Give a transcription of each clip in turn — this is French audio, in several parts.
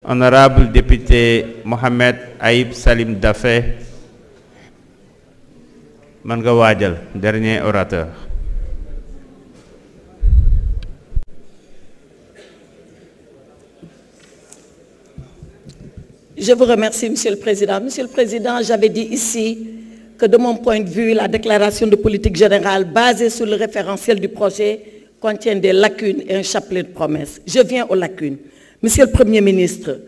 Honorable député Mohamed Aïb Salim Dafé, Manga Wadjal, dernier orateur. Je vous remercie, Monsieur le Président. Monsieur le Président, j'avais dit ici que de mon point de vue, la déclaration de politique générale basée sur le référentiel du projet contient des lacunes et un chapelet de promesses. Je viens aux lacunes. Monsieur le Premier ministre,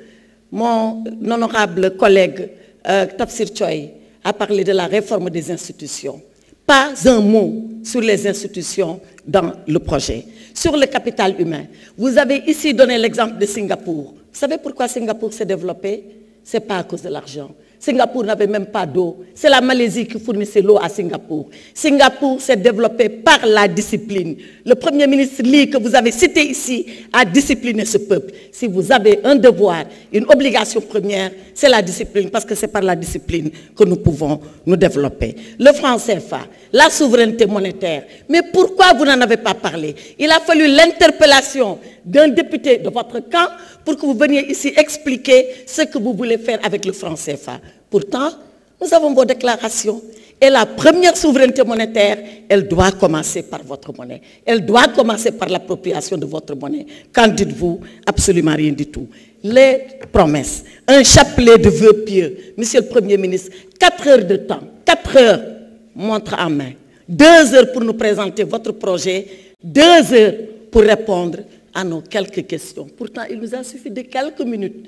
mon honorable collègue Tafsir Choy a parlé de la réforme des institutions. Pas un mot sur les institutions dans le projet. Sur le capital humain, vous avez ici donné l'exemple de Singapour. Vous savez pourquoi Singapour s'est développé? Ce n'est pas à cause de l'argent. Singapour n'avait même pas d'eau. C'est la Malaisie qui fournissait l'eau à Singapour. Singapour s'est développé par la discipline. Le Premier ministre Lee, que vous avez cité ici, a discipliné ce peuple. Si vous avez un devoir, une obligation première, c'est la discipline, parce que c'est par la discipline que nous pouvons nous développer. Le franc CFA, la souveraineté monétaire. Mais pourquoi vous n'en avez pas parlé? Il a fallu l'interpellation d'un député de votre camp pour que vous veniez ici expliquer ce que vous voulez faire avec le franc CFA. Pourtant, nous avons vos déclarations. Et la première souveraineté monétaire, elle doit commencer par votre monnaie. Elle doit commencer par l'appropriation de votre monnaie. Qu'en dites-vous? Absolument rien du tout. Les promesses, un chapelet de vœux pieux. Monsieur le Premier ministre, 4 heures de temps, 4 heures, montre en main. 2 heures pour nous présenter votre projet, 2 heures pour répondre à nos quelques questions. Pourtant, il nous a suffi de quelques minutes.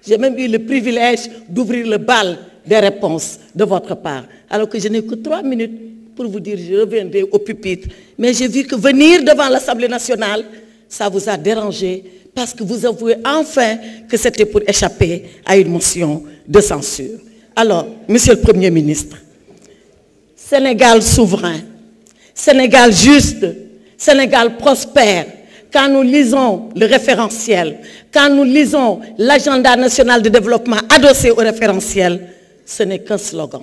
J'ai même eu le privilège d'ouvrir le bal des réponses de votre part. Alors que je n'ai que 3 minutes pour vous dire je reviendrai au pupitre. Mais j'ai vu que venir devant l'Assemblée nationale, ça vous a dérangé parce que vous avouez enfin que c'était pour échapper à une motion de censure. Alors, Monsieur le Premier ministre, Sénégal souverain, Sénégal juste, Sénégal prospère. Quand nous lisons le référentiel, quand nous lisons l'agenda national de développement adossé au référentiel, ce n'est qu'un slogan.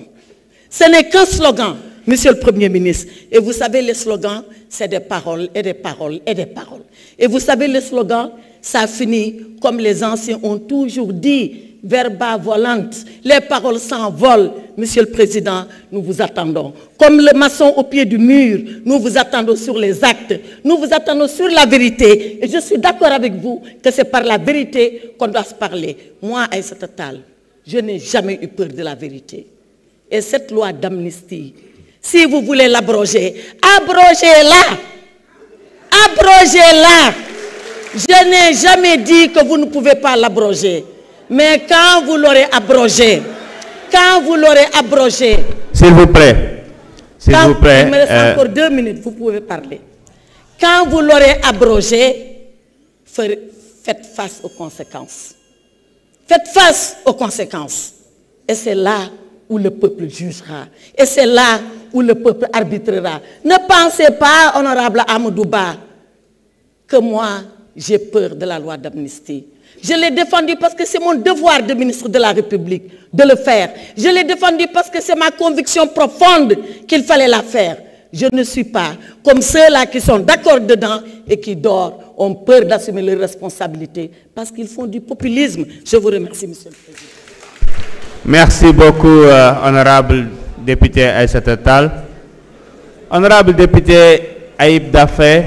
Ce n'est qu'un slogan, Monsieur le Premier ministre. Et vous savez, les slogans, c'est des paroles et des paroles et des paroles. Et vous savez, les slogans, ça finit comme les anciens ont toujours dit, verba volant, les paroles s'envolent. Monsieur le Président, nous vous attendons. Comme le maçon au pied du mur, nous vous attendons sur les actes, nous vous attendons sur la vérité. Et je suis d'accord avec vous que c'est par la vérité qu'on doit se parler. Moi, Aïssata Tall, je n'ai jamais eu peur de la vérité. Et cette loi d'amnistie, si vous voulez l'abroger, abrogez-la. Abrogez-la. Je n'ai jamais dit que vous ne pouvez pas l'abroger. Mais quand vous l'aurez abrogé, s'il vous plaît, s'il vous plaît, il me reste encore 2 minutes, vous pouvez parler. Quand vous l'aurez abrogé, faites face aux conséquences. Faites face aux conséquences. Et c'est là où le peuple jugera. Et c'est là où le peuple arbitrera. Ne pensez pas, honorable Amadouba, que moi, j'ai peur de la loi d'amnistie. Je l'ai défendu parce que c'est mon devoir de ministre de la République de le faire. Je l'ai défendu parce que c'est ma conviction profonde qu'il fallait la faire. Je ne suis pas comme ceux-là qui sont d'accord dedans et qui dorment, ont peur d'assumer leurs responsabilités parce qu'ils font du populisme. Je vous remercie, Monsieur le Président. Merci beaucoup, honorable député Aïssata Tall. Honorable député Aïb Dafé.